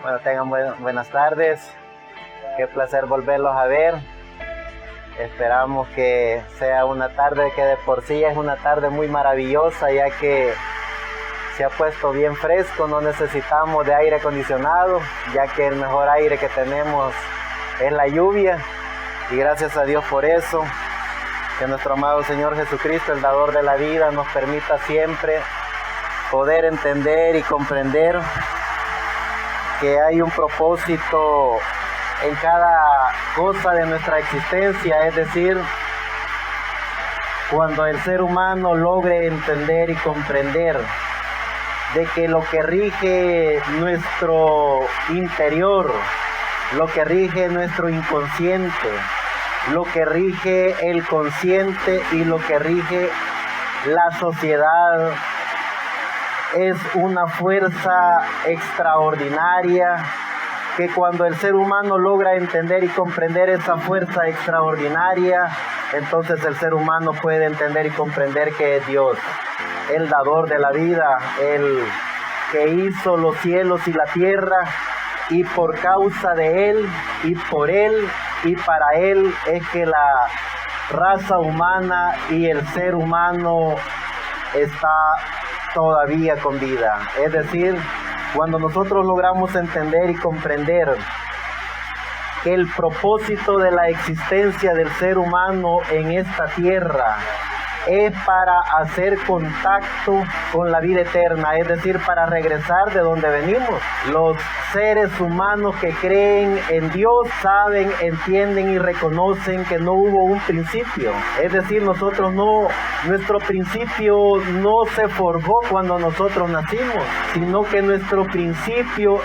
Bueno, tengan buenas tardes. Qué placer volverlos a ver. Esperamos que sea una tarde que de por sí es una tarde muy maravillosa, ya que se ha puesto bien fresco, no necesitamos de aire acondicionado, ya que el mejor aire que tenemos es la lluvia, y gracias a Dios por eso. Que nuestro amado Señor Jesucristo, el dador de la vida, nos permita siempre poder entender y comprender que hay un propósito en cada cosa de nuestra existencia, es decir, cuando el ser humano logre entender y comprender de que lo que rige nuestro interior, lo que rige nuestro inconsciente, lo que rige el consciente y lo que rige la sociedad es una fuerza extraordinaria, que cuando el ser humano logra entender y comprender esa fuerza extraordinaria, entonces el ser humano puede entender y comprender que es Dios, el dador de la vida, el que hizo los cielos y la tierra, y por causa de Él, y por Él, y para Él es que la raza humana y el ser humano está todavía con vida. Es decir, cuando nosotros logramos entender y comprender que el propósito de la existencia del ser humano en esta tierra es para hacer contacto con la vida eterna, es decir, para regresar de donde venimos. Los seres humanos que creen en Dios saben, entienden y reconocen que no hubo un principio. Es decir, nuestro principio no se forjó cuando nosotros nacimos, sino que nuestro principio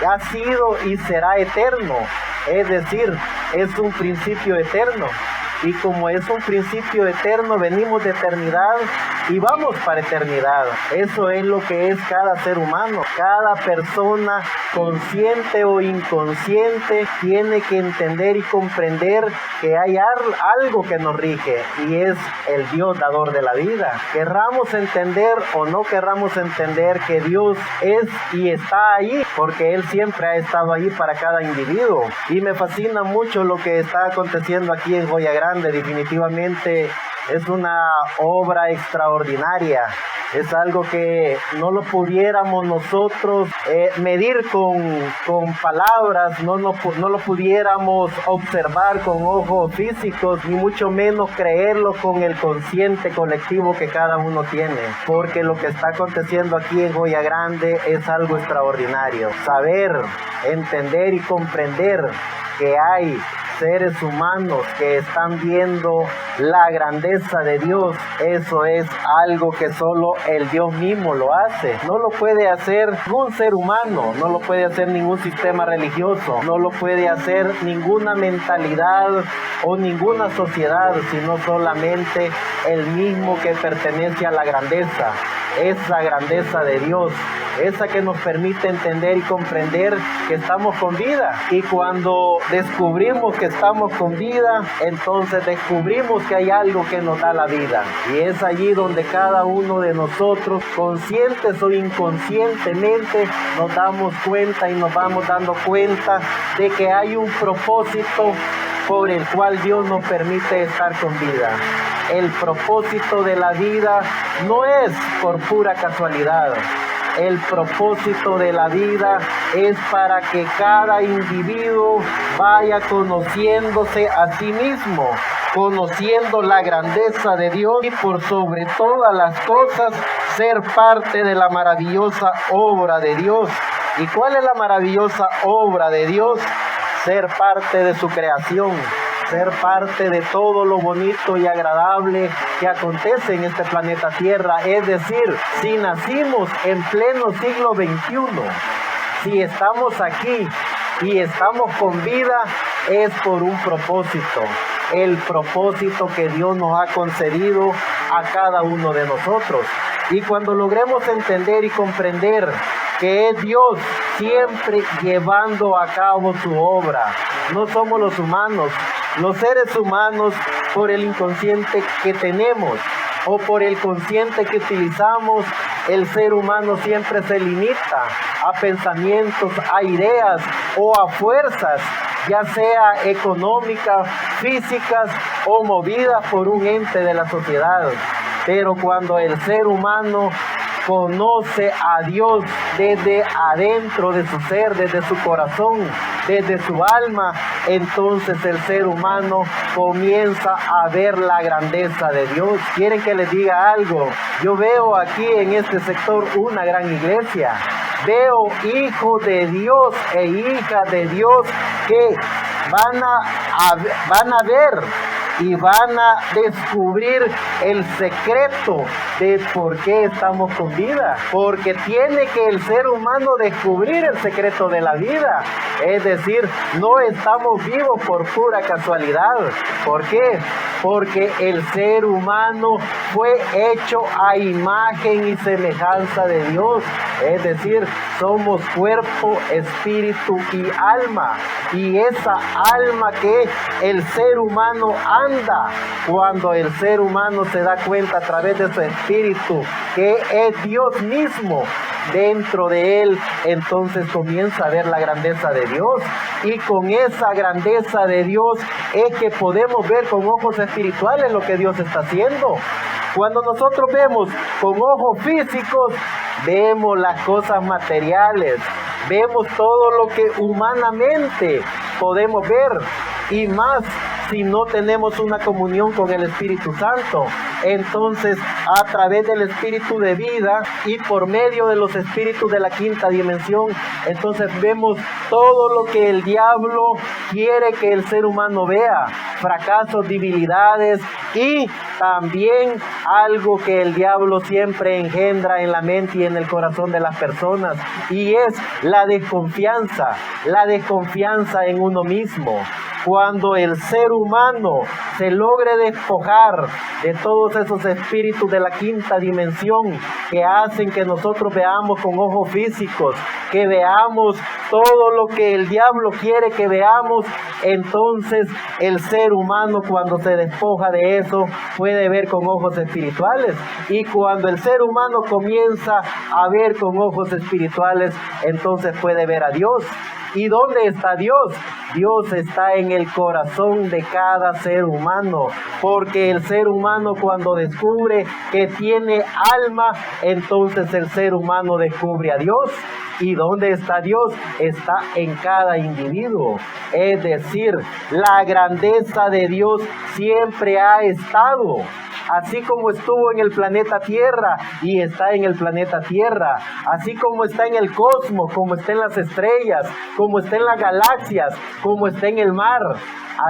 ha sido y será eterno. Es decir, es un principio eterno. Y como es un principio eterno, venimos de eternidad y vamos para eternidad. Eso es lo que es cada ser humano. Cada persona, consciente o inconsciente, tiene que entender y comprender que hay algo que nos rige, y es el Dios dador de la vida. Querramos entender o no querramos entender que Dios es y está ahí, porque Él siempre ha estado ahí para cada individuo. Y me fascina mucho lo que está aconteciendo aquí en Joya Grande. Definitivamente es una obra extraordinaria. Es algo que no lo pudiéramos nosotros medir con palabras, no lo pudiéramos observar con ojos físicos, ni mucho menos creerlo con el consciente colectivo que cada uno tiene. Porque lo que está aconteciendo aquí en Joya Grande es algo extraordinario. Saber, entender y comprender que hay seres humanos que están viendo la grandeza de Dios, eso es algo que solo el Dios mismo lo hace. No lo puede hacer ningún ser humano, no lo puede hacer ningún sistema religioso, no lo puede hacer ninguna mentalidad o ninguna sociedad, sino solamente el mismo que pertenece a la grandeza. Es la grandeza de Dios, esa que nos permite entender y comprender que estamos con vida. Y cuando descubrimos que estamos con vida, entonces descubrimos que hay algo que nos da la vida. Y es allí donde cada uno de nosotros, conscientes o inconscientemente, nos damos cuenta y nos vamos dando cuenta de que hay un propósito por el cual Dios nos permite estar con vida. El propósito de la vida no es por pura casualidad. El propósito de la vida es para que cada individuo vaya conociéndose a sí mismo, conociendo la grandeza de Dios, y por sobre todas las cosas ser parte de la maravillosa obra de Dios. ¿Y cuál es la maravillosa obra de Dios? Ser parte de su creación, ser parte de todo lo bonito y agradable que acontece en este planeta Tierra. Es decir, si nacimos en pleno siglo XXI, si estamos aquí y estamos con vida, es por un propósito. El propósito que Dios nos ha concedido a cada uno de nosotros. Y cuando logremos entender y comprender que es Dios siempre llevando a cabo su obra, no somos los humanos. Los seres humanos, por el inconsciente que tenemos, o por el consciente que utilizamos, el ser humano siempre se limita a pensamientos, a ideas o a fuerzas, ya sea económicas, físicas o movidas por un ente de la sociedad. Pero cuando el ser humano conoce a Dios desde adentro de su ser, desde su corazón, desde su alma, entonces el ser humano comienza a ver la grandeza de Dios. ¿Quieren que les diga algo? Yo veo aquí en este sector una gran iglesia. Veo hijos de Dios e hijas de Dios que van a ver y van a descubrir el secreto de por qué estamos con vida. Porque tiene que el ser humano descubrir el secreto de la vida. Es decir, no estamos vivos por pura casualidad. ¿Por qué? Porque el ser humano fue hecho a imagen y semejanza de Dios. Es decir, somos cuerpo, espíritu y alma. Y esa alma que el ser humano anda, cuando el ser humano se da cuenta a través de su espíritu que es Dios mismo dentro de él, entonces comienza a ver la grandeza de Dios. Y con esa grandeza de Dios es que podemos ver con ojos espirituales lo que Dios está haciendo. Cuando nosotros vemos con ojos físicos, vemos las cosas materiales, vemos todo lo que humanamente podemos ver, y más si no tenemos una comunión con el Espíritu Santo. Entonces, a través del Espíritu de vida y por medio de los espíritus de la quinta dimensión, entonces vemos todo lo que el diablo quiere que el ser humano vea: fracasos, debilidades, y también algo que el diablo siempre engendra en la mente y en el corazón de las personas, y es la desconfianza en uno mismo. Cuando el ser humano se logre despojar de todos esos espíritus de la quinta dimensión que hacen que nosotros veamos con ojos físicos, que veamos todo lo que el diablo quiere que veamos, entonces el ser humano, cuando se despoja de eso, puede ver con ojos espirituales. Y cuando el ser humano comienza a ver con ojos espirituales, entonces puede ver a Dios. ¿Y dónde está Dios? Dios está en el corazón de cada ser humano, porque el ser humano, cuando descubre que tiene alma, entonces el ser humano descubre a Dios. ¿Y dónde está Dios? Está en cada individuo. Es decir, la grandeza de Dios siempre ha estado. Así como estuvo en el planeta Tierra y está en el planeta Tierra, así como está en el cosmos, como está en las estrellas, como está en las galaxias, como está en el mar,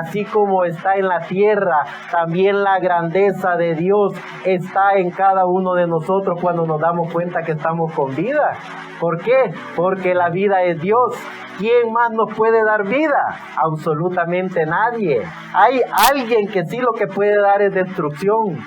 así como está en la tierra, también la grandeza de Dios está en cada uno de nosotros cuando nos damos cuenta que estamos con vida. ¿Por qué? Porque la vida es Dios. ¿Quién más nos puede dar vida? Absolutamente nadie. Hay alguien que sí lo que puede dar es destrucción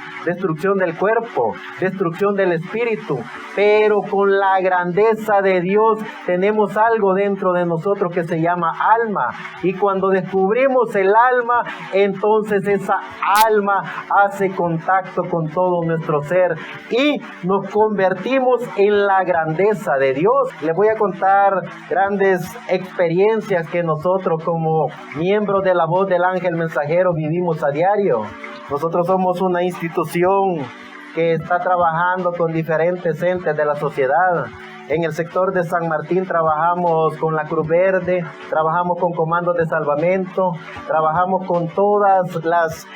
del cuerpo, destrucción del espíritu, pero con la grandeza de Dios tenemos algo dentro de nosotros que se llama alma, y cuando descubrimos el alma, entonces esa alma hace contacto con todo nuestro ser y nos convertimos en la grandeza de Dios. Les voy a contar grandes experiencias que nosotros como miembros de la Voz del Ángel Mensajero vivimos a diario. Nosotros somos una institución que está trabajando con diferentes entes de la sociedad. En el sector de San Martín trabajamos con la Cruz Verde, trabajamos con comandos de salvamento, trabajamos con todas las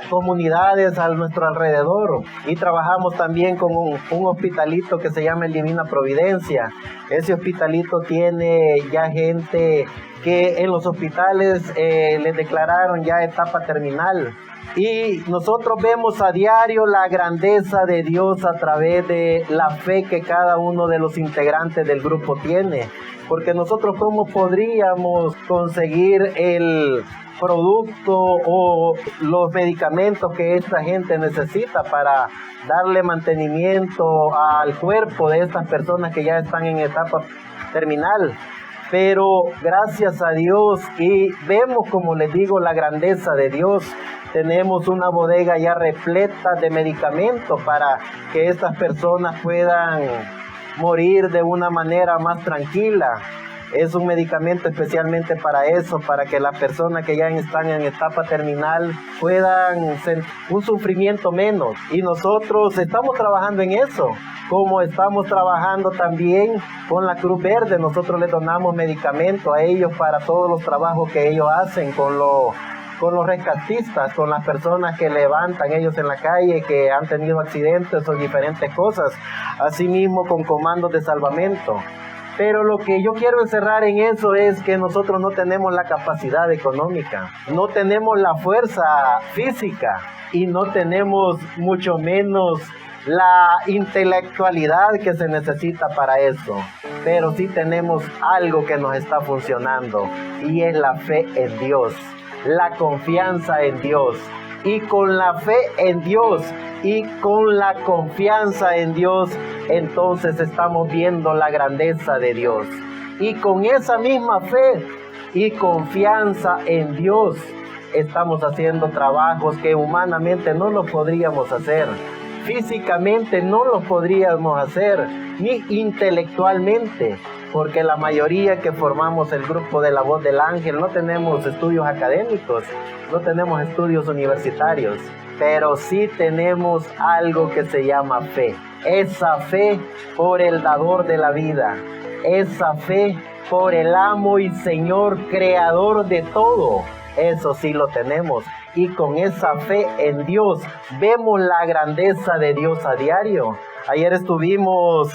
comunidades a nuestro alrededor, y trabajamos también con un hospitalito que se llama el Divina Providencia. Ese hospitalito tiene ya gente que en los hospitales les declararon ya etapa terminal. Y nosotros vemos a diario la grandeza de Dios a través de la fe que cada uno de los integrantes del grupo tiene. Porque nosotros, ¿cómo podríamos conseguir el producto o los medicamentos que esta gente necesita para darle mantenimiento al cuerpo de estas personas que ya están en etapa terminal? Pero gracias a Dios, y vemos, como les digo, la grandeza de Dios, tenemos una bodega ya repleta de medicamentos para que estas personas puedan morir de una manera más tranquila. Es un medicamento especialmente para eso, para que las personas que ya están en etapa terminal puedan sentir un sufrimiento menos. Y nosotros estamos trabajando en eso, como estamos trabajando también con la Cruz Verde. Nosotros les donamos medicamentos a ellos para todos los trabajos que ellos hacen con los rescatistas, con las personas que levantan ellos en la calle, que han tenido accidentes o diferentes cosas. Asimismo con comandos de salvamento. Pero lo que yo quiero encerrar en eso es que nosotros no tenemos la capacidad económica, no tenemos la fuerza física y no tenemos mucho menos la intelectualidad que se necesita para eso. Pero sí tenemos algo que nos está funcionando y es la fe en Dios, la confianza en Dios. Y con la fe en Dios y con la confianza en Dios, entonces estamos viendo la grandeza de Dios. Y con esa misma fe y confianza en Dios, estamos haciendo trabajos que humanamente no los podríamos hacer. Físicamente no los podríamos hacer, ni intelectualmente, porque la mayoría que formamos el grupo de la Voz del Ángel no tenemos estudios académicos, no tenemos estudios universitarios, pero sí tenemos algo que se llama fe. Esa fe por el dador de la vida, esa fe por el amo y Señor creador de todo, eso sí lo tenemos. Y con esa fe en Dios vemos la grandeza de Dios a diario. Ayer estuvimos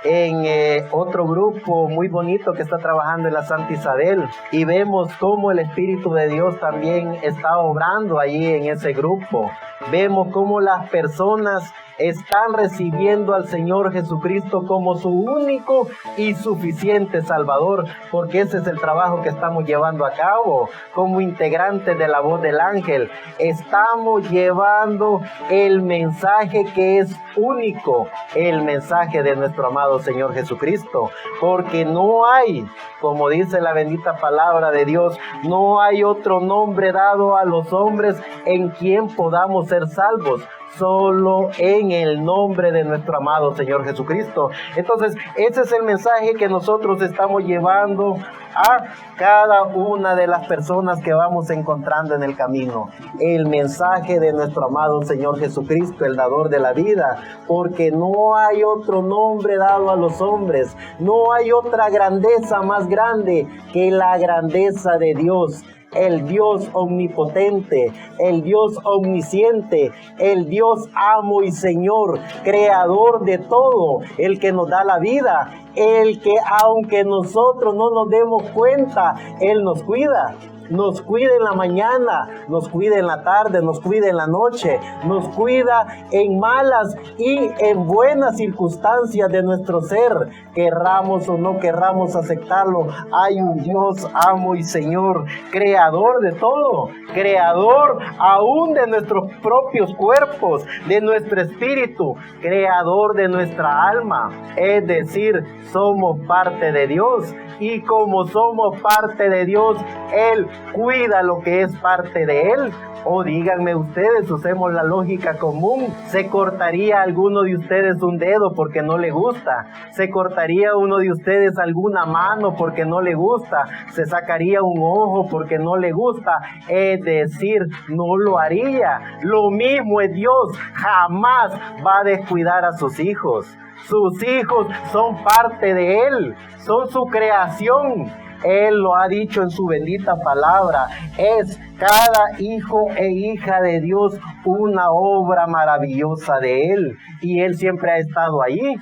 en otro grupo muy bonito que está trabajando en la Santa Isabel y vemos cómo el Espíritu de Dios también está obrando allí en ese grupo. Vemos cómo las personas están recibiendo al Señor Jesucristo como su único y suficiente Salvador, porque ese es el trabajo que estamos llevando a cabo como integrantes de la Voz del Ángel. Estamos llevando el mensaje que es único, el mensaje de nuestro amado Señor Jesucristo, porque no hay, como dice la bendita palabra de Dios, no hay otro nombre dado a los hombres en quien podamos ser salvos, solo en el nombre de nuestro amado Señor Jesucristo. Entonces, ese es el mensaje que nosotros estamos llevando a cada una de las personas que vamos encontrando en el camino. El mensaje de nuestro amado Señor Jesucristo, el dador de la vida, porque no hay otro nombre dado a los hombres, no hay otra grandeza más grande que la grandeza de Dios. El Dios omnipotente, el Dios omnisciente, el Dios amo y Señor, creador de todo, el que nos da la vida, el que aunque nosotros no nos demos cuenta, Él nos cuida. Nos cuida en la mañana, nos cuida en la tarde, nos cuida en la noche, nos cuida en malas y en buenas circunstancias de nuestro ser, querramos o no querramos aceptarlo. Hay un Dios amo y Señor, creador de todo, creador aún de nuestros propios cuerpos, de nuestro espíritu, creador de nuestra alma. Es decir, somos parte de Dios y como somos parte de Dios, Él cuida lo que es parte de Él. O díganme ustedes, usemos la lógica común. ¿Se cortaría alguno de ustedes un dedo porque no le gusta? ¿Se cortaría uno de ustedes alguna mano porque no le gusta? ¿Se sacaría un ojo porque no le gusta? Es decir, no lo haría. Lo mismo es Dios, jamás va a descuidar a sus hijos. Sus hijos son parte de Él, son su creación. Él lo ha dicho en su bendita palabra. Es cada hijo e hija de Dios una obra maravillosa de Él. Y Él siempre ha estado allí.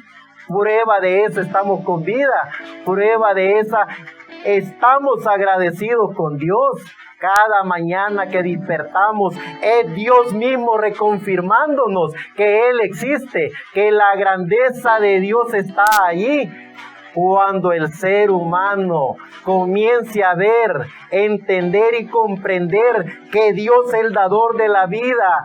Prueba de eso estamos con vida. Prueba de esa estamos agradecidos con Dios. Cada mañana que despertamos es Dios mismo reconfirmándonos que Él existe, que la grandeza de Dios está allí. Cuando el ser humano comience a ver, entender y comprender que Dios es el dador de la vida,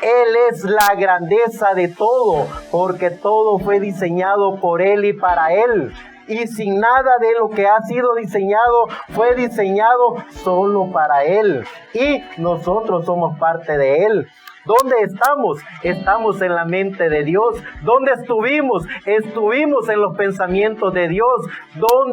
Él es la grandeza de todo, porque todo fue diseñado por Él y para Él. y sin nada de lo que ha sido diseñado, fue diseñado solo para Él. Y nosotros somos parte de Él. ¿Dónde estamos? Estamos en la mente de Dios. ¿Dónde estuvimos? Estuvimos en los pensamientos de Dios.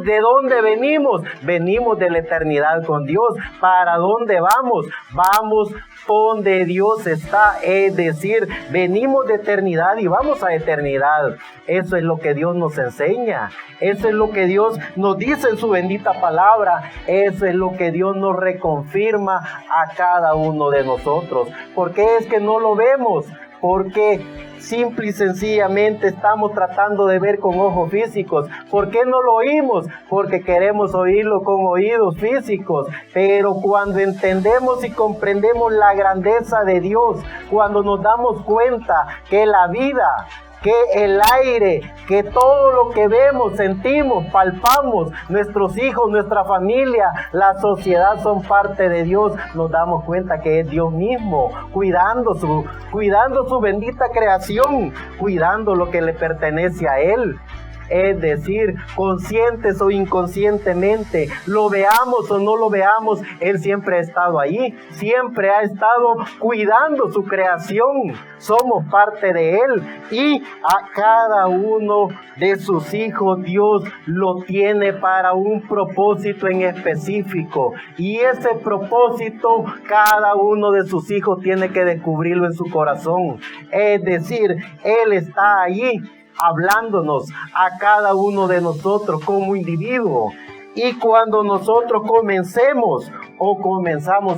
¿De dónde venimos? Venimos de la eternidad con Dios. ¿Para dónde vamos? Vamos donde Dios está, es decir, venimos de eternidad y vamos a eternidad. Eso es lo que Dios nos enseña, eso es lo que Dios nos dice en su bendita palabra, eso es lo que Dios nos reconfirma a cada uno de nosotros. ¿Por qué es que no lo vemos? Porque simple y sencillamente estamos tratando de ver con ojos físicos. ¿Por qué no lo oímos? Porque queremos oírlo con oídos físicos. Pero cuando entendemos y comprendemos la grandeza de Dios, cuando nos damos cuenta que la vida, que el aire, que todo lo que vemos, sentimos, palpamos, nuestros hijos, nuestra familia, la sociedad son parte de Dios, nos damos cuenta que es Dios mismo, cuidando su bendita creación, cuidando lo que le pertenece a Él. Es decir, conscientes o inconscientemente, lo veamos o no lo veamos, Él siempre ha estado ahí, siempre ha estado cuidando su creación. Somos parte de Él y a cada uno de sus hijos Dios lo tiene para un propósito en específico. Y ese propósito cada uno de sus hijos tiene que descubrirlo en su corazón. Es decir, Él está allí hablándonos a cada uno de nosotros como individuo. Y cuando nosotros comenzamos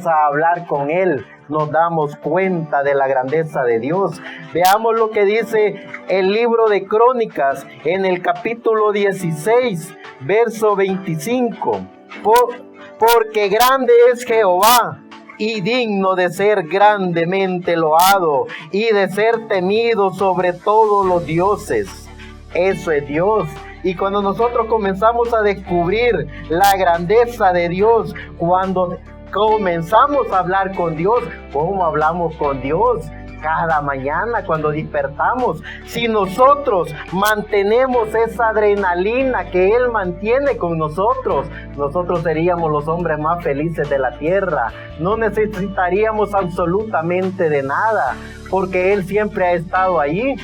a hablar con Él, nos damos cuenta de la grandeza de Dios. Veamos lo que dice el libro de Crónicas en el capítulo 16, verso 25. Porque grande es Jehová y digno de ser grandemente loado y de ser temido sobre todos los dioses. Eso es Dios. Y cuando nosotros comenzamos a descubrir la grandeza de Dios, cuando comenzamos a hablar con Dios, ¿cómo hablamos con Dios? Cada mañana cuando despertamos, si nosotros mantenemos esa adrenalina que Él mantiene con nosotros, nosotros seríamos los hombres más felices de la tierra. No necesitaríamos absolutamente de nada, porque Él siempre ha estado ahí,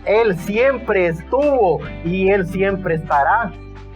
Él siempre estuvo y Él siempre estará.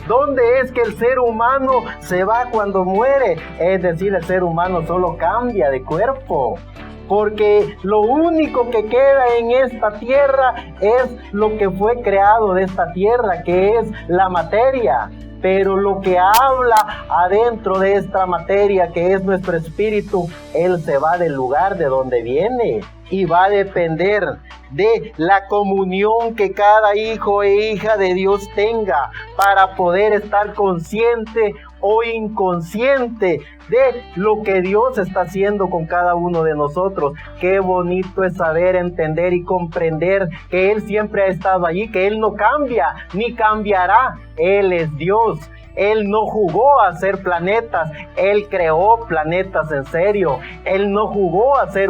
¿Dónde es que el ser humano se va cuando muere? Es decir, el ser humano solo cambia de cuerpo. Porque lo único que queda en esta tierra es lo que fue creado de esta tierra, que es la materia. Pero lo que habla adentro de esta materia, que es nuestro espíritu, Él se va del lugar de donde viene. Y va a depender de la comunión que cada hijo e hija de Dios tenga para poder estar consciente o inconsciente de lo que Dios está haciendo con cada uno de nosotros. Qué bonito es saber, entender y comprender que Él siempre ha estado allí, que Él no cambia ni cambiará. Él es Dios. Él no jugó a hacer planetas, Él creó planetas en serio. Él no jugó a ser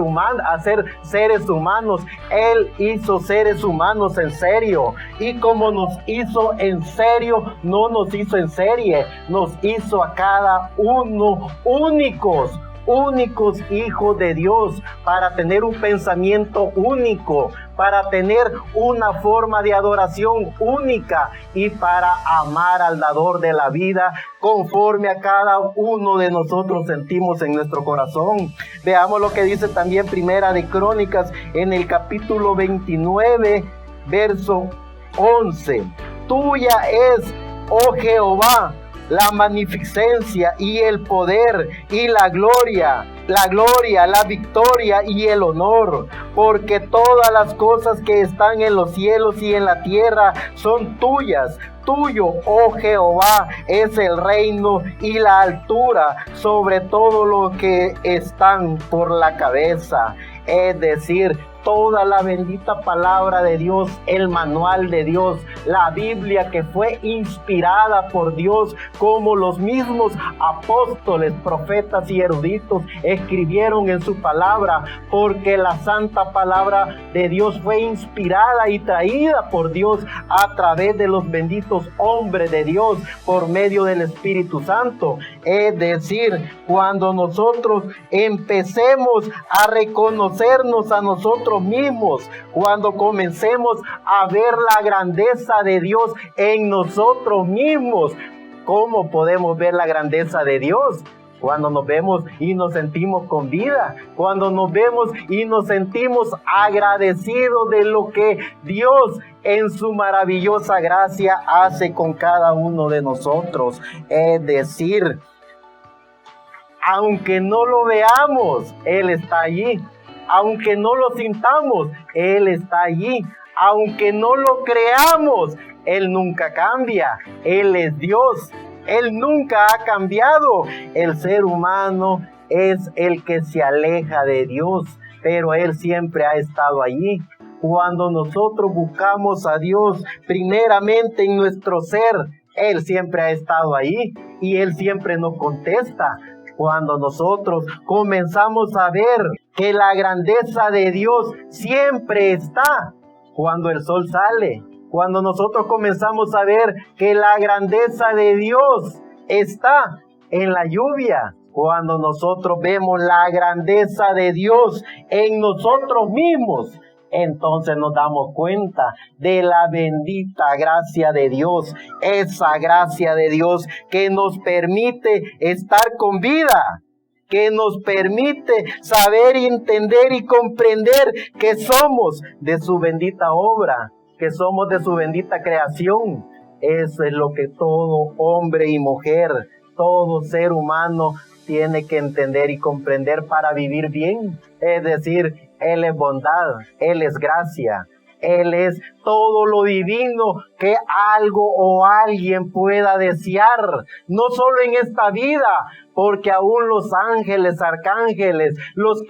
seres humanos, Él hizo seres humanos en serio. Y como nos hizo en serio, no nos hizo en serie, nos hizo a cada uno únicos hijos de Dios, para tener un pensamiento único, para tener una forma de adoración única y para amar al dador de la vida conforme a cada uno de nosotros sentimos en nuestro corazón. Veamos lo que dice también Primera de Crónicas en el capítulo 29, verso 11. Tuya es, oh Jehová, la magnificencia y el poder y la gloria, la victoria y el honor, porque todas las cosas que están en los cielos y en la tierra son tuyas. Tuyo, oh Jehová, es el reino y la altura sobre todo lo que están por la cabeza. Es decir, toda la bendita palabra de Dios, el manual de Dios, la Biblia, que fue inspirada por Dios, como los mismos apóstoles, profetas y eruditos escribieron en su palabra, porque la santa palabra de Dios fue inspirada y traída por Dios a través de los benditos hombres de Dios por medio del Espíritu Santo. Es decir, cuando nosotros empecemos a reconocernos a nosotros mismos, cuando comencemos a ver la grandeza de Dios en nosotros mismos. ¿Cómo podemos ver la grandeza de Dios? Cuando nos vemos y nos sentimos con vida, cuando nos vemos y nos sentimos agradecidos de lo que Dios en su maravillosa gracia hace con cada uno de nosotros. Es decir, aunque no lo veamos, Él está allí. Aunque no lo sintamos, Él está allí. Aunque no lo creamos, Él nunca cambia. Él es Dios. Él nunca ha cambiado. El ser humano es el que se aleja de Dios, pero Él siempre ha estado allí. Cuando nosotros buscamos a Dios primeramente en nuestro ser, Él siempre ha estado ahí y Él siempre nos contesta. Cuando nosotros comenzamos a ver que la grandeza de Dios siempre está cuando el sol sale, cuando nosotros comenzamos a ver que la grandeza de Dios está en la lluvia, cuando nosotros vemos la grandeza de Dios en nosotros mismos, entonces nos damos cuenta de la bendita gracia de Dios, esa gracia de Dios que nos permite estar con vida, que nos permite saber, entender y comprender que somos de su bendita obra, que somos de su bendita creación. Eso es lo que todo hombre y mujer, todo ser humano tiene que entender y comprender para vivir bien. Es decir, Él es bondad, Él es gracia, Él es todo lo divino que algo o alguien pueda desear, no solo en esta vida, porque aún los ángeles, arcángeles, los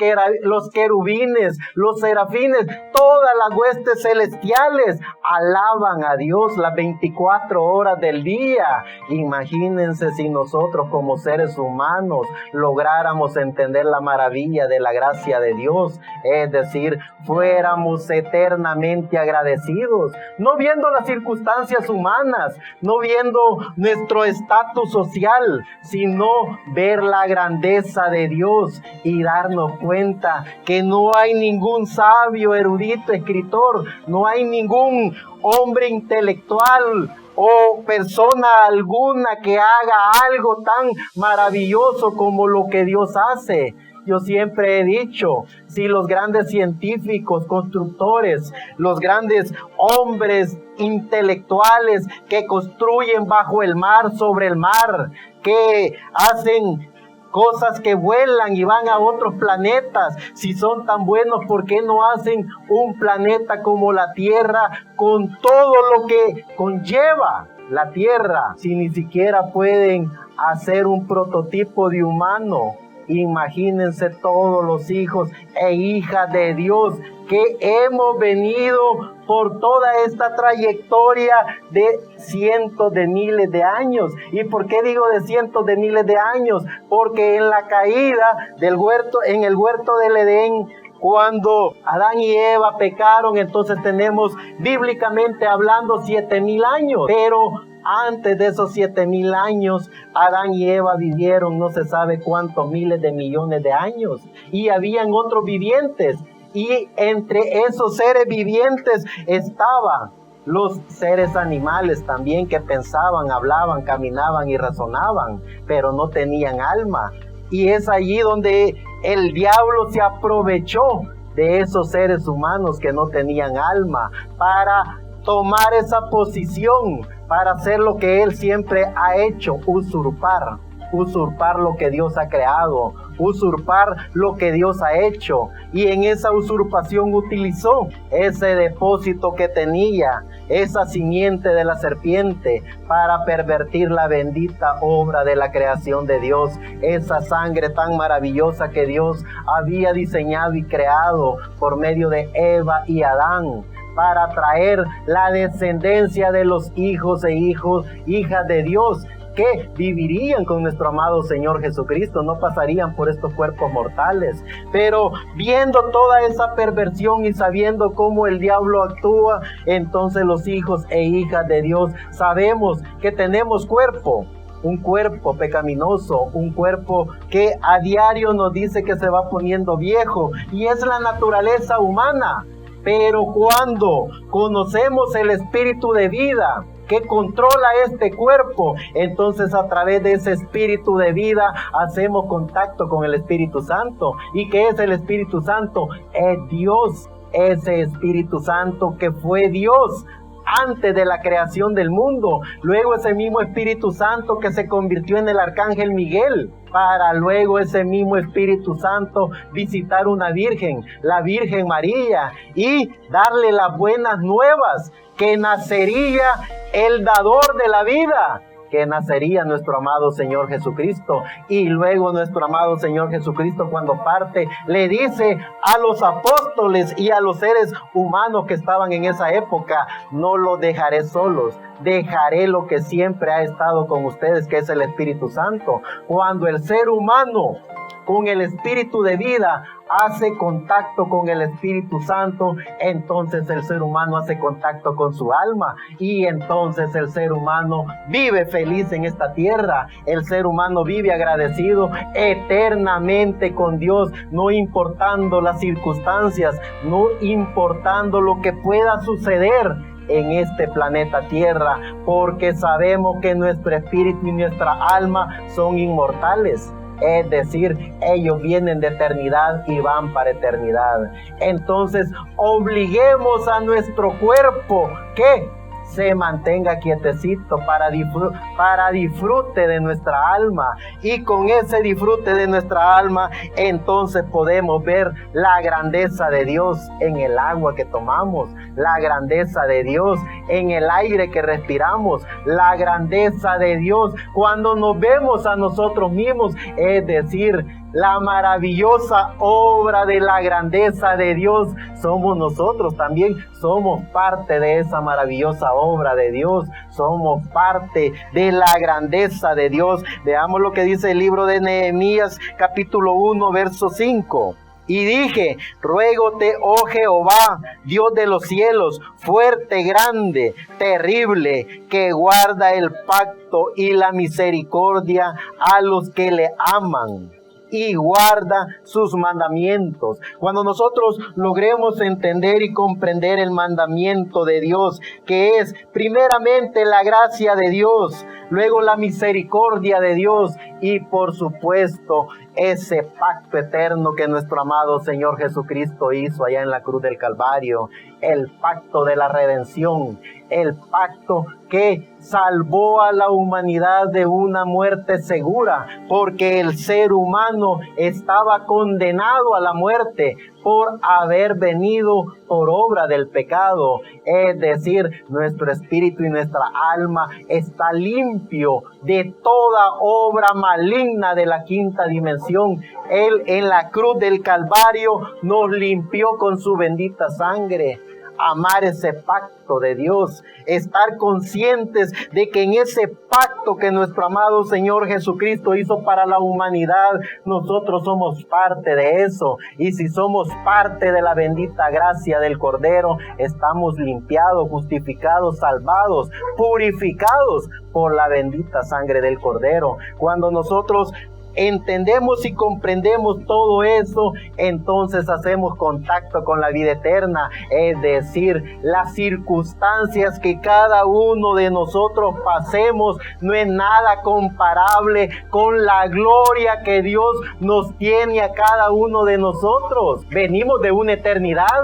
querubines, los serafines, todas las huestes celestiales alaban a Dios las 24 horas del día. Imagínense si nosotros como seres humanos lográramos entender la maravilla de la gracia de Dios, es decir, fuéramos eternamente agradecidos, no viendo las circunstancias humanas, no viendo nuestro estatus social, sino ver la grandeza de Dios y darnos cuenta que no hay ningún sabio, erudito, escritor, no hay ningún hombre intelectual o persona alguna que haga algo tan maravilloso como lo que Dios hace. Yo siempre he dicho, si los grandes científicos, constructores, los grandes hombres intelectuales que construyen bajo el mar, sobre el mar, que hacen cosas que vuelan y van a otros planetas, si son tan buenos, ¿por qué no hacen un planeta como la Tierra con todo lo que conlleva la Tierra? Si ni siquiera pueden hacer un prototipo de humano, imagínense todos los hijos e hijas de Dios que hemos venido por toda esta trayectoria de cientos de miles de años. ¿Y por qué digo de cientos de miles de años? Porque en la caída del huerto, en el huerto del Edén, cuando Adán y Eva pecaron, entonces tenemos bíblicamente hablando 7,000 años, pero antes de esos 7,000 años, Adán y Eva vivieron no se sabe cuántos miles de millones de años, y habían otros vivientes, y entre esos seres vivientes estaban los seres animales también, que pensaban, hablaban, caminaban y razonaban, pero no tenían alma. Y es allí donde el diablo se aprovechó de esos seres humanos que no tenían alma para tomar esa posición, para hacer lo que él siempre ha hecho, usurpar lo que Dios ha creado, usurpar lo que Dios ha hecho. Y en esa usurpación utilizó ese depósito que tenía, esa simiente de la serpiente, para pervertir la bendita obra de la creación de Dios, esa sangre tan maravillosa que Dios había diseñado y creado por medio de Eva y Adán, para traer la descendencia de los hijos e hijas de Dios, que vivirían con nuestro amado Señor Jesucristo, no pasarían por estos cuerpos mortales. Pero viendo toda esa perversión y sabiendo cómo el diablo actúa, entonces los hijos e hijas de Dios sabemos que tenemos cuerpo, un cuerpo pecaminoso, un cuerpo que a diario nos dice que se va poniendo viejo, y es la naturaleza humana. Pero cuando conocemos el espíritu de vida que controla este cuerpo, entonces a través de ese espíritu de vida hacemos contacto con el Espíritu Santo. ¿Y qué es el Espíritu Santo? Es Dios, ese Espíritu Santo que fue Dios antes de la creación del mundo. Luego ese mismo Espíritu Santo que se convirtió en el Arcángel Miguel, para luego ese mismo Espíritu Santo visitar una virgen, la Virgen María, y darle las buenas nuevas que nacería el dador de la vida, que nacería nuestro amado Señor Jesucristo. Y luego nuestro amado Señor Jesucristo, cuando parte, le dice a los apóstoles y a los seres humanos que estaban en esa época: no los dejaré solos, dejaré lo que siempre ha estado con ustedes, que es el Espíritu Santo. Cuando el ser humano con el espíritu de vida hace contacto con el Espíritu Santo, entonces el ser humano hace contacto con su alma, y entonces el ser humano vive feliz en esta tierra. El ser humano vive agradecido eternamente con Dios, no importando las circunstancias, no importando lo que pueda suceder en este planeta Tierra, porque sabemos que nuestro espíritu y nuestra alma son inmortales. Es decir, ellos vienen de eternidad y van para eternidad. Entonces, obliguemos a nuestro cuerpo que se mantenga quietecito para disfrute de nuestra alma. Y con ese disfrute de nuestra alma, entonces podemos ver la grandeza de Dios en el agua que tomamos, la grandeza de Dios en el aire que respiramos, la grandeza de Dios cuando nos vemos a nosotros mismos, es decir, la maravillosa obra de la grandeza de Dios somos nosotros. También somos parte de esa maravillosa obra de Dios, somos parte de la grandeza de Dios. Veamos lo que dice el libro de Nehemías, capítulo 1, verso 5. Y dije: ruégote, oh Jehová, Dios de los cielos, fuerte, grande, terrible, que guarda el pacto y la misericordia a los que le aman y guarda sus mandamientos. Cuando nosotros logremos entender y comprender el mandamiento de Dios, que es primeramente la gracia de Dios, luego la misericordia de Dios, y por supuesto ese pacto eterno que nuestro amado Señor Jesucristo hizo allá en la cruz del Calvario, el pacto de la redención, el pacto que salvó a la humanidad de una muerte segura, porque el ser humano estaba condenado a la muerte por haber venido por obra del pecado. Es decir, nuestro espíritu y nuestra alma está limpio de toda obra maligna de la quinta dimensión. Él en la cruz del Calvario nos limpió con su bendita sangre. Amar ese pacto de Dios, estar conscientes de que en ese pacto que nuestro amado Señor Jesucristo hizo para la humanidad, nosotros somos parte de eso. Y si somos parte de la bendita gracia del Cordero, estamos limpiados, justificados, salvados, purificados por la bendita sangre del Cordero. Cuando nosotros entendemos y comprendemos todo eso, entonces hacemos contacto con la vida eterna. Es decir, las circunstancias que cada uno de nosotros pasemos no es nada comparable con la gloria que Dios nos tiene a cada uno de nosotros. Venimos de una eternidad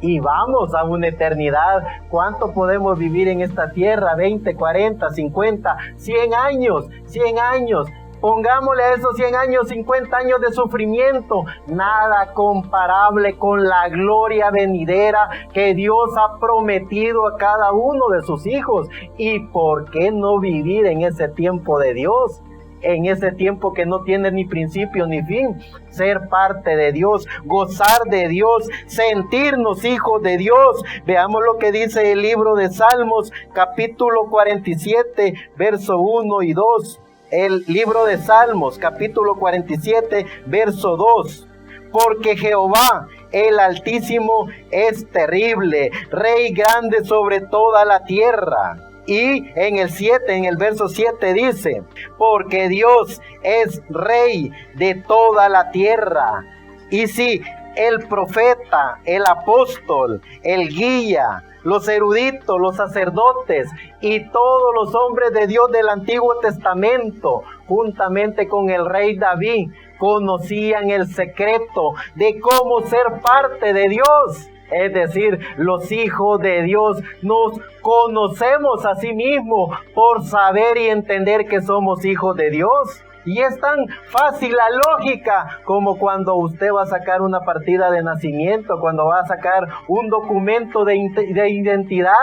y vamos a una eternidad. ¿Cuánto podemos vivir en esta tierra? 20, 40, 50, 100 años, 100 años. Pongámosle a esos 100 años, 50 años de sufrimiento, nada comparable con la gloria venidera que Dios ha prometido a cada uno de sus hijos. ¿Y por qué no vivir en ese tiempo de Dios? en ese tiempo que no tiene ni principio ni fin. Ser parte de Dios, gozar de Dios, sentirnos hijos de Dios. Veamos lo que dice el libro de Salmos, capítulo 47, verso 1 y 2. El libro de Salmos, capítulo 47, verso 2. Porque Jehová, el Altísimo, es terrible, Rey grande sobre toda la tierra. Y en el verso 7 dice, porque Dios es Rey de toda la tierra. Y si el profeta, el apóstol, el guía, los eruditos, los sacerdotes y todos los hombres de Dios del Antiguo Testamento, juntamente con el rey David, conocían el secreto de cómo ser parte de Dios. Es decir, los hijos de Dios nos conocemos a sí mismos por saber y entender que somos hijos de Dios. Y es tan fácil la lógica como cuando usted va a sacar una partida de nacimiento, cuando va a sacar un documento de identidad.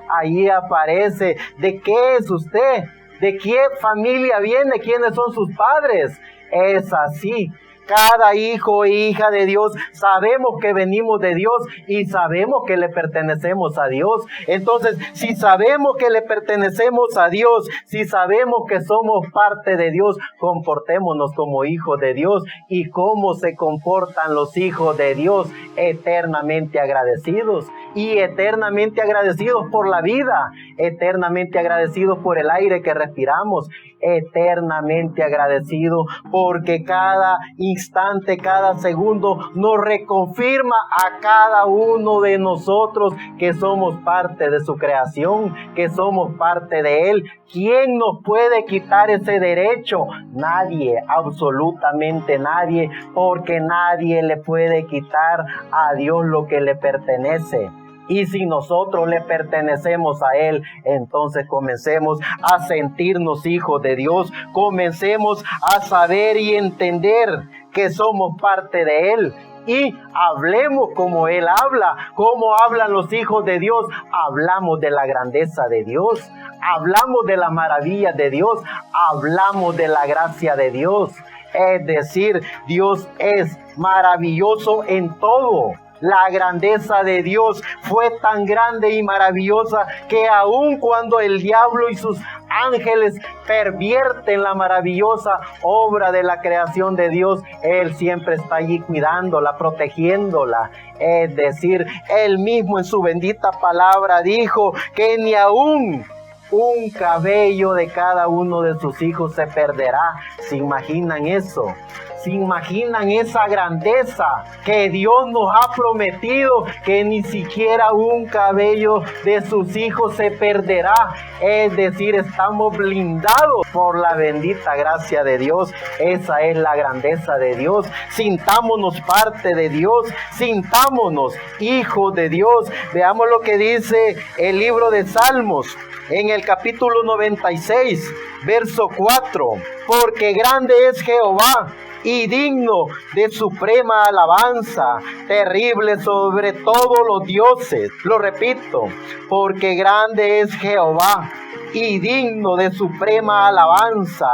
Ahí aparece de qué es usted, de qué familia viene, quiénes son sus padres. Es así. Cada hijo e hija de Dios sabemos que venimos de Dios y sabemos que le pertenecemos a Dios. Entonces, si sabemos que le pertenecemos a Dios, si sabemos que somos parte de Dios, comportémonos como hijos de Dios. ¿Y cómo se comportan los hijos de Dios? Eternamente agradecidos. Y eternamente agradecidos por la vida, eternamente agradecidos por el aire que respiramos, eternamente agradecidos porque cada instante, cada segundo nos reconfirma a cada uno de nosotros que somos parte de su creación, que somos parte de Él. ¿Quién nos puede quitar ese derecho? Nadie, absolutamente nadie, porque nadie le puede quitar a Dios lo que le pertenece. Y si nosotros le pertenecemos a Él, entonces comencemos a sentirnos hijos de Dios. Comencemos a saber y entender que somos parte de Él. Y hablemos como Él habla. ¿Cómo hablan los hijos de Dios? Hablamos de la grandeza de Dios. Hablamos de las maravillas de Dios. Hablamos de la gracia de Dios. Es decir, Dios es maravilloso en todo. La grandeza de Dios fue tan grande y maravillosa que aun cuando el diablo y sus ángeles pervierten la maravillosa obra de la creación de Dios, Él siempre está allí cuidándola, protegiéndola. Es decir, Él mismo en su bendita palabra dijo que ni aún un cabello de cada uno de sus hijos se perderá. ¿Se imaginan eso? ¿Se imaginan esa grandeza que Dios nos ha prometido? Que ni siquiera un cabello de sus hijos se perderá. Es decir, estamos blindados por la bendita gracia de Dios. Esa es la grandeza de Dios. Sintámonos parte de Dios. Sintámonos hijos de Dios. Veamos lo que dice el libro de Salmos en el capítulo 96, verso 4. Porque grande es Jehová y digno de suprema alabanza, terrible sobre todos los dioses. Lo repito, porque grande es Jehová y digno de suprema alabanza,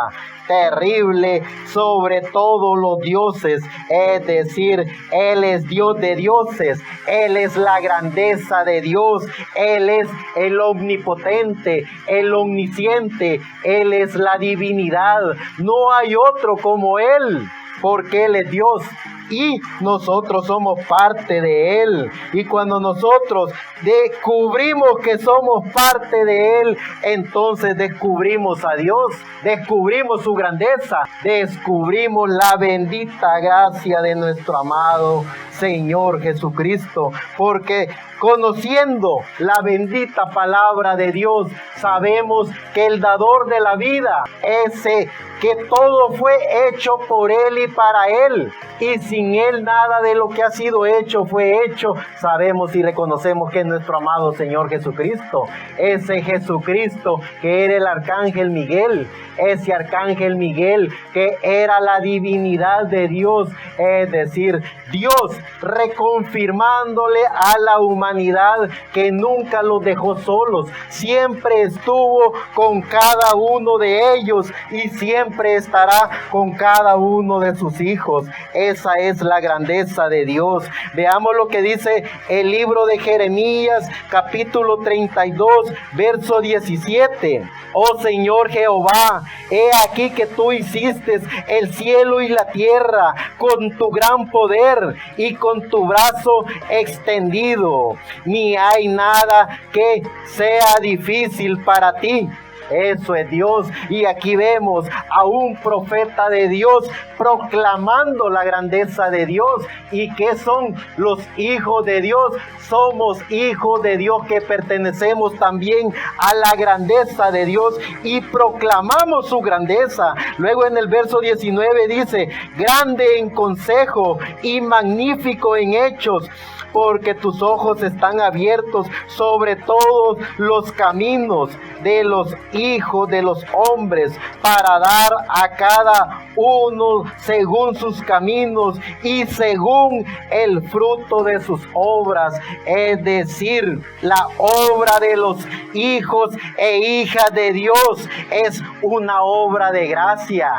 terrible sobre todos los dioses. Es decir, Él es Dios de dioses, Él es la grandeza de Dios, Él es el omnipotente, el omnisciente, Él es la divinidad. No hay otro como Él, porque Él es Dios y nosotros somos parte de Él. Y cuando nosotros descubrimos que somos parte de Él, entonces descubrimos a Dios, descubrimos su grandeza, descubrimos la bendita gracia de nuestro amado Señor Jesucristo, porque conociendo la bendita palabra de Dios, sabemos que el dador de la vida, ese que todo fue hecho por Él y para Él, y sin Él nada de lo que ha sido hecho fue hecho, sabemos y reconocemos que es nuestro amado Señor Jesucristo, ese Jesucristo que era el arcángel Miguel, ese arcángel Miguel que era la divinidad de Dios, es decir, Dios reconfirmándole a la humanidad que nunca los dejó solos, siempre estuvo con cada uno de ellos y siempre siempre estará con cada uno de sus hijos. Esa es la grandeza de Dios. Veamos lo que dice el libro de Jeremías, capítulo 32, verso 17. Oh Señor Jehová, he aquí que tú hiciste el cielo y la tierra con tu gran poder y con tu brazo extendido. Ni hay nada que sea difícil para ti. Eso es Dios. Y aquí vemos a un profeta de Dios proclamando la grandeza de Dios. ¿Y qué son los hijos de Dios? Somos hijos de Dios que pertenecemos también a la grandeza de Dios y proclamamos su grandeza. Luego en el verso 19 dice: grande en consejo y magnífico en hechos, porque tus ojos están abiertos sobre todos los caminos de los hijos de los hombres, para dar a cada uno según sus caminos y según el fruto de sus obras. Es decir, la obra de los hijos e hijas de Dios es una obra de gracia,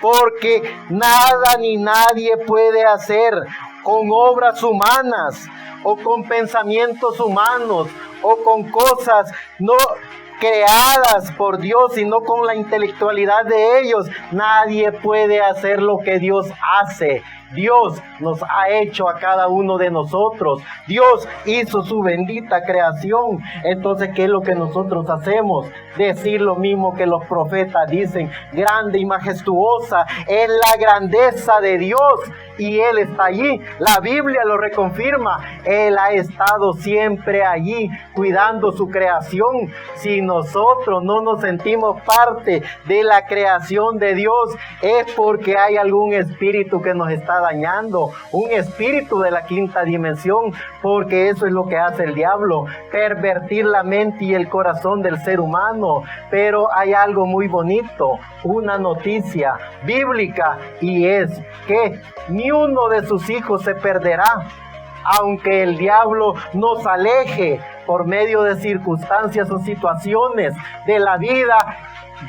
porque nada ni nadie puede hacer con obras humanas o con pensamientos humanos o con cosas no creadas por Dios, sino con la intelectualidad de ellos. Nadie puede hacer lo que Dios hace. Dios nos ha hecho a cada uno de nosotros. Dios hizo su bendita creación. Entonces, ¿qué es lo que nosotros hacemos? Decir lo mismo que los profetas dicen: grande y majestuosa es la grandeza de Dios. Y Él está allí. La Biblia lo reconfirma. Él ha estado siempre allí cuidando su creación. Si nosotros no nos sentimos parte de la creación de Dios, es porque hay algún espíritu que nos está dañando, un espíritu de la quinta dimensión, porque eso es lo que hace el diablo, pervertir la mente y el corazón del ser humano. Pero hay algo muy bonito, una noticia bíblica, y es que ni uno de sus hijos se perderá, aunque el diablo nos aleje por medio de circunstancias o situaciones de la vida.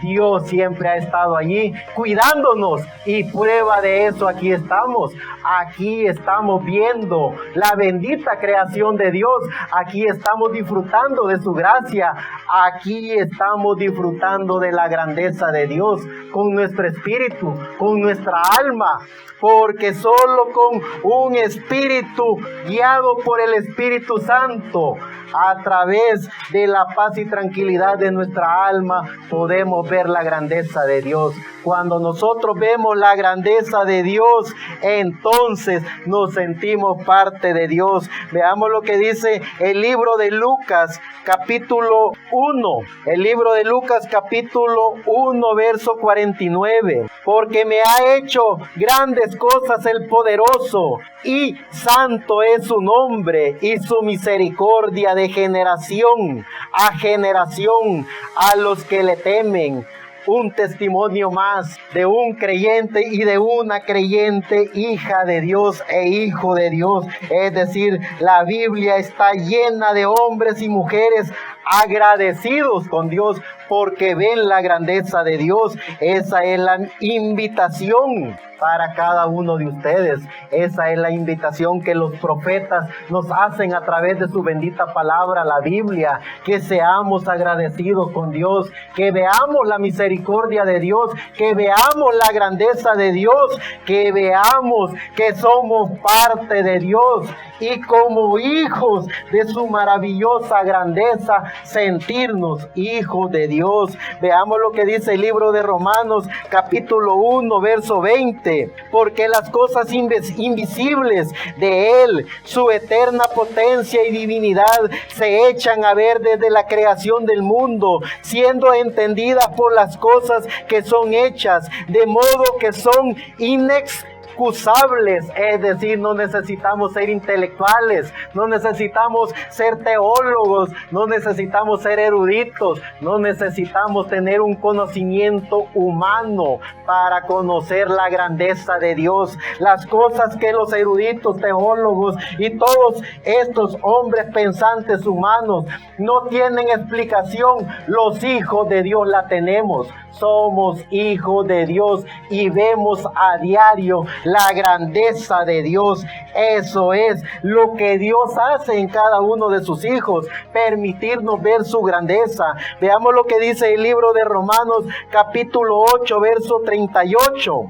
Dios siempre ha estado allí cuidándonos, y prueba de eso aquí estamos. Aquí estamos viendo la bendita creación de Dios. Aquí estamos disfrutando de su gracia. Aquí estamos disfrutando de la grandeza de Dios con nuestro espíritu, con nuestra alma, porque solo con un espíritu guiado por el Espíritu Santo, a través de la paz y tranquilidad de nuestra alma, podemos ver la grandeza de Dios. Cuando nosotros vemos la grandeza de Dios, entonces nos sentimos parte de Dios. Veamos lo que dice el libro de Lucas, capítulo 1. El libro de Lucas, capítulo 1, verso 49. Porque me ha hecho grandes cosas el poderoso, y santo es su nombre, y su misericordia de generación a generación a los que le temen. Un testimonio más de un creyente y de una creyente, hija de Dios e hijo de Dios. Es decir, la Biblia está llena de hombres y mujeres agradecidos con Dios porque ven la grandeza de Dios. Esa es la invitación para cada uno de ustedes. Esa es la invitación que los profetas nos hacen a través de su bendita palabra, la Biblia. Que seamos agradecidos con Dios, que veamos la misericordia de Dios, que veamos la grandeza de Dios, que veamos que somos parte de Dios, y como hijos de su maravillosa grandeza, sentirnos hijos de Dios. Veamos lo que dice el libro de Romanos, capítulo 1, verso 20. Porque las cosas invisibles de Él, su eterna potencia y divinidad, se echan a ver desde la creación del mundo, siendo entendidas por las cosas que son hechas, de modo que son inexcusables inexcusables, es decir, no necesitamos ser intelectuales, no necesitamos ser teólogos, no necesitamos ser eruditos, no necesitamos tener un conocimiento humano para conocer la grandeza de Dios. Las cosas que los eruditos, teólogos y todos estos hombres pensantes humanos no tienen explicación, los hijos de Dios la tenemos. Somos hijos de Dios y vemos a diario la grandeza de Dios. Eso es lo que Dios hace en cada uno de sus hijos, permitirnos ver su grandeza. Veamos lo que dice el libro de Romanos, capítulo 8, verso 38.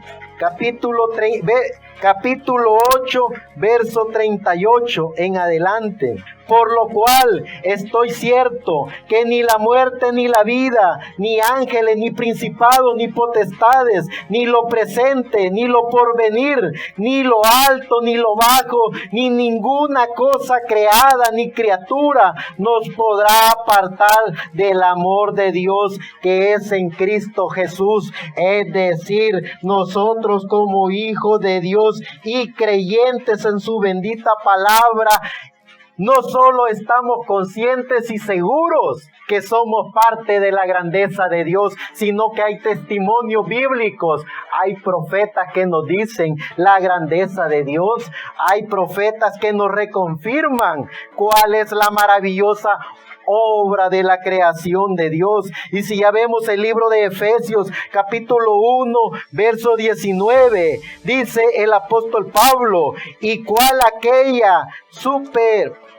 Capítulo 8, verso 38 en adelante. Por lo cual estoy cierto que ni la muerte ni la vida, ni ángeles, ni principados, ni potestades, ni lo presente, ni lo porvenir, ni lo alto, ni lo bajo, ni ninguna cosa creada, ni criatura nos podrá apartar del amor de Dios que es en Cristo Jesús. Es decir, nosotros como hijos de Dios y creyentes en su bendita palabra, no solo estamos conscientes y seguros que somos parte de la grandeza de Dios, sino que hay testimonios bíblicos. Hay profetas que nos dicen la grandeza de Dios. Hay profetas que nos reconfirman cuál es la maravillosa obra de la creación de Dios. Y si ya vemos el libro de Efesios, capítulo 1, verso 19, dice el apóstol Pablo: y cuál aquella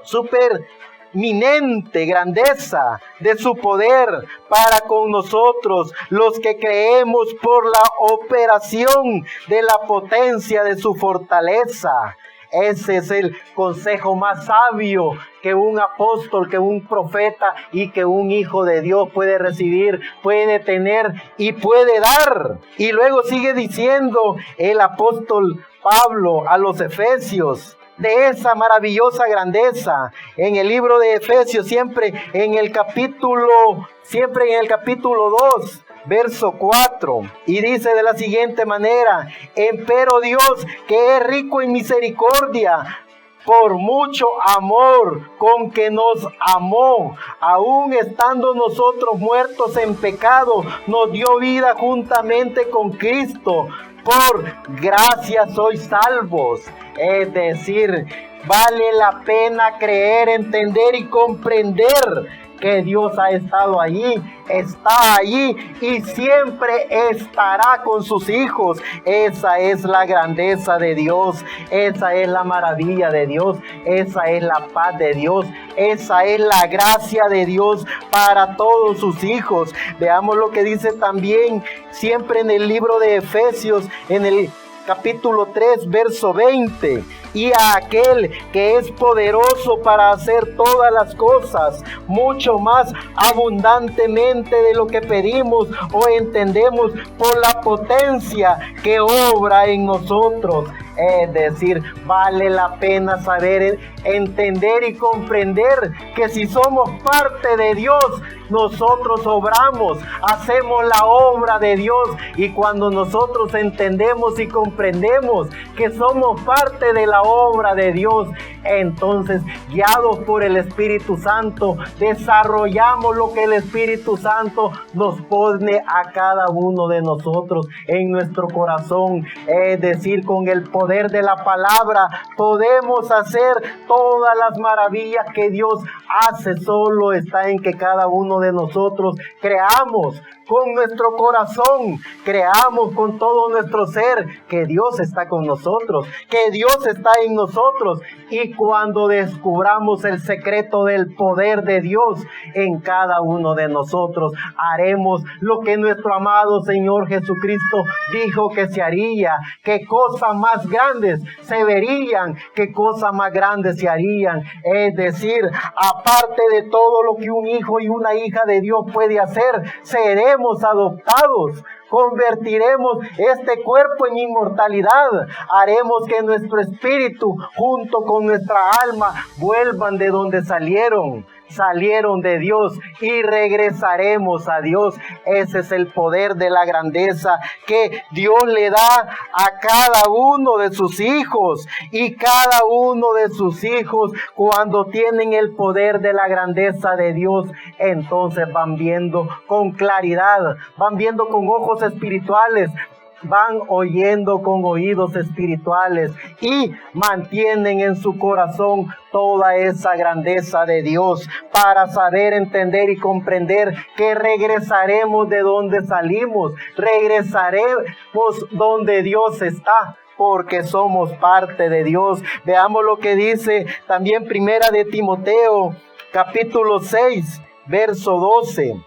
superminente grandeza de su poder para con nosotros, los que creemos, por la operación de la potencia de su fortaleza. Ese es el consejo más sabio que un apóstol, que un profeta y que un hijo de Dios puede recibir, puede tener y puede dar. Y luego sigue diciendo el apóstol Pablo a los Efesios de esa maravillosa grandeza en el libro de Efesios, siempre en el capítulo 2, verso 4, y dice de la siguiente manera: empero Dios, que es rico en misericordia, por mucho amor con que nos amó, aun estando nosotros muertos en pecado, nos dio vida juntamente con Cristo. Por gracia sois salvos. Es decir, vale la pena creer, entender y comprender que Dios ha estado allí, está allí y siempre estará con sus hijos. Esa es la grandeza de Dios, esa es la maravilla de Dios, esa es la paz de Dios, esa es la gracia de Dios para todos sus hijos. Veamos lo que dice también siempre en el libro de Efesios, en el capítulo 3, verso 20. Y a aquel que es poderoso para hacer todas las cosas mucho más abundantemente de lo que pedimos o entendemos, por la potencia que obra en nosotros. Es decir, vale la pena saber, entender y comprender que si somos parte de Dios, nosotros obramos, hacemos la obra de Dios. Y cuando nosotros entendemos y comprendemos que somos parte de la obra de Dios, entonces, guiados por el Espíritu Santo, desarrollamos lo que el Espíritu Santo nos pone a cada uno de nosotros en nuestro corazón. Es decir, con el poder de la palabra podemos hacer todas las maravillas que Dios hace. Solo está en que cada uno de nosotros creamos con nuestro corazón, creamos con todo nuestro ser que Dios está con nosotros, que Dios está en nosotros. Y cuando descubramos el secreto del poder de Dios en cada uno de nosotros, haremos lo que nuestro amado Señor Jesucristo dijo que se haría. Que cosas más grandes se verían, que cosas más grandes se harían. Es decir, aparte de todo lo que un hijo y una hija de Dios puede hacer, seremos adoptados, convertiremos este cuerpo en inmortalidad, haremos que nuestro espíritu junto con nuestra alma vuelvan de donde salieron. salieron de Dios y regresaremos a Dios. Ese es el poder de la grandeza que Dios le da a cada uno de sus hijos. Y cada uno de sus hijos, cuando tienen el poder de la grandeza de Dios, entonces van viendo con claridad, van viendo con ojos espirituales, van oyendo con oídos espirituales y mantienen en su corazón toda esa grandeza de Dios para saber, entender y comprender que regresaremos de donde salimos, regresaremos donde Dios está, porque somos parte de Dios. Veamos lo que dice también Primera de Timoteo, capítulo 6, verso 12.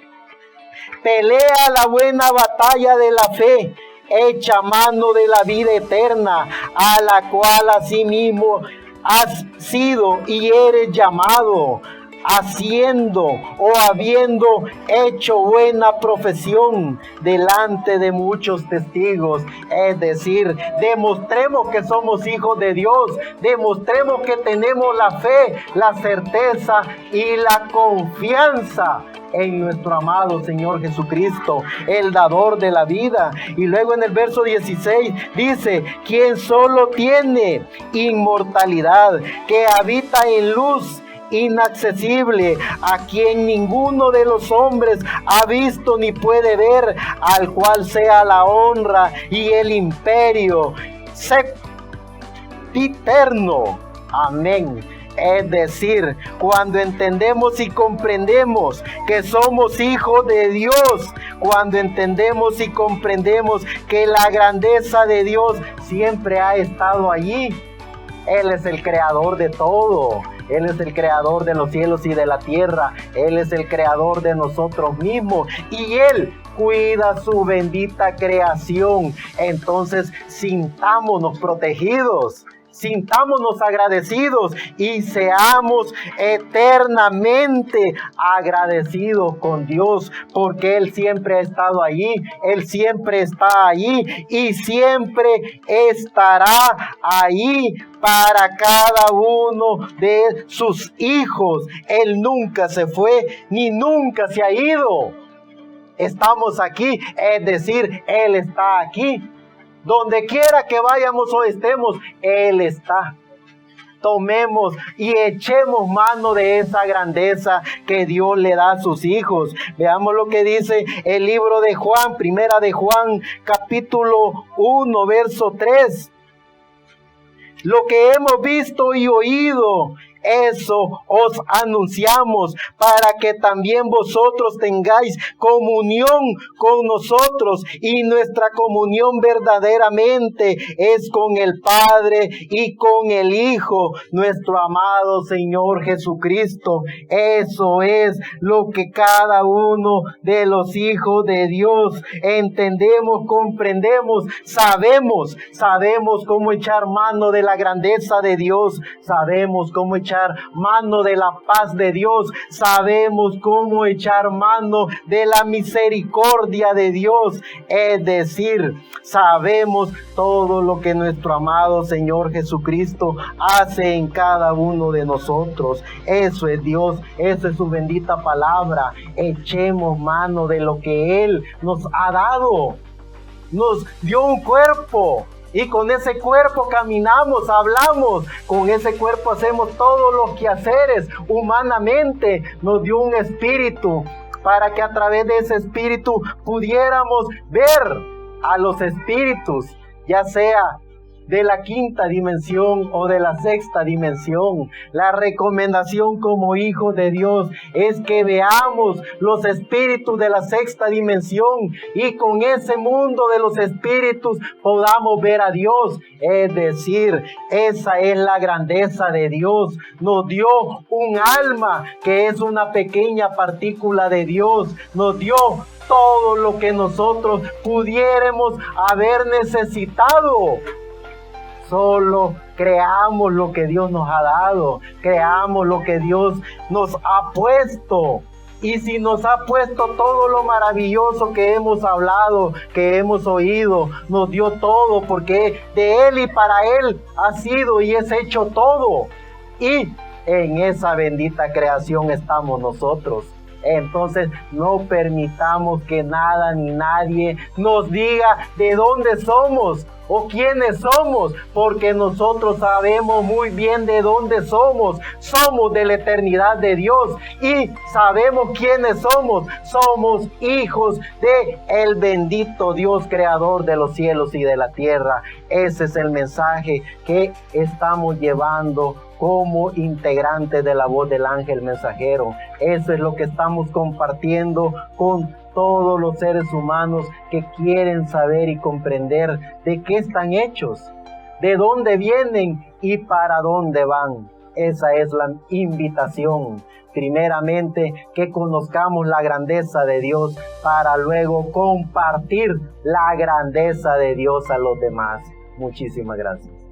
Pelea la buena batalla de la fe, echa mano de la vida eterna, a la cual asimismo has sido y eres llamado, haciendo o habiendo hecho buena profesión delante de muchos testigos. Es decir, demostremos que somos hijos de Dios, demostremos que tenemos la fe, la certeza y la confianza en nuestro amado Señor Jesucristo, el dador de la vida. Y luego en el verso 16 dice, quien solo tiene inmortalidad, que habita en luz inaccesible, a quien ninguno de los hombres ha visto ni puede ver, al cual sea la honra y el imperio sempiterno. Amén. Es decir, cuando entendemos y comprendemos que somos hijos de Dios, cuando entendemos y comprendemos que la grandeza de Dios siempre ha estado allí. Él es el creador de todo. Él es el creador de los cielos y de la tierra. Él es el creador de nosotros mismos. Y Él cuida su bendita creación. Entonces, sintámonos protegidos. Sintámonos agradecidos y seamos eternamente agradecidos con Dios, porque Él siempre ha estado allí, Él siempre está allí y siempre estará allí para cada uno de sus hijos. Él nunca se fue ni nunca se ha ido. Estamos aquí, es decir, Él está aquí. Donde quiera que vayamos o estemos, Él está. Tomemos y echemos mano de esa grandeza que Dios le da a sus hijos. Veamos lo que dice el libro de Juan, Primera de Juan, capítulo 1, verso 3. Lo que hemos visto y oído, eso os anunciamos, para que también vosotros tengáis comunión con nosotros, y nuestra comunión verdaderamente es con el Padre y con el Hijo, nuestro amado Señor Jesucristo. Eso es lo que cada uno de los hijos de Dios entendemos, comprendemos, sabemos cómo echar mano de la grandeza de Dios, sabemos cómo echar mano de la paz de Dios, sabemos cómo echar mano de la misericordia de Dios, es decir, sabemos todo lo que nuestro amado Señor Jesucristo hace en cada uno de nosotros. Eso es Dios, esa es su bendita palabra. Echemos mano de lo que Él nos ha dado. Nos dio un cuerpo, y con ese cuerpo caminamos, hablamos, con ese cuerpo hacemos todos los quehaceres humanamente. Nos dio un espíritu para que a través de ese espíritu pudiéramos ver a los espíritus, ya sea de la quinta dimensión o de la sexta dimensión. La recomendación como hijos de Dios es que veamos los espíritus de la sexta dimensión y con ese mundo de los espíritus podamos ver a Dios. Es decir, esa es la grandeza de Dios. Nos dio un alma que es una pequeña partícula de Dios. Nos dio todo lo que nosotros pudiéramos haber necesitado. Solo creamos lo que Dios nos ha dado, creamos lo que Dios nos ha puesto. Y si nos ha puesto todo lo maravilloso que hemos hablado, que hemos oído, nos dio todo, porque de Él y para Él ha sido y es hecho todo. Y En esa bendita creación estamos nosotros. Entonces no permitamos que nada ni nadie nos diga de dónde somos o quiénes somos, porque nosotros sabemos muy bien de dónde somos. Somos de la eternidad de Dios y sabemos quiénes somos. Somos hijos de el bendito Dios creador de los cielos y de la tierra. Ese es el mensaje que estamos llevando como integrante de la voz del ángel mensajero. Eso es lo que estamos compartiendo con todos los seres humanos que quieren saber y comprender de qué están hechos, de dónde vienen y para dónde van. Esa es la invitación. Primeramente, que conozcamos la grandeza de Dios para luego compartir la grandeza de Dios a los demás. Muchísimas gracias.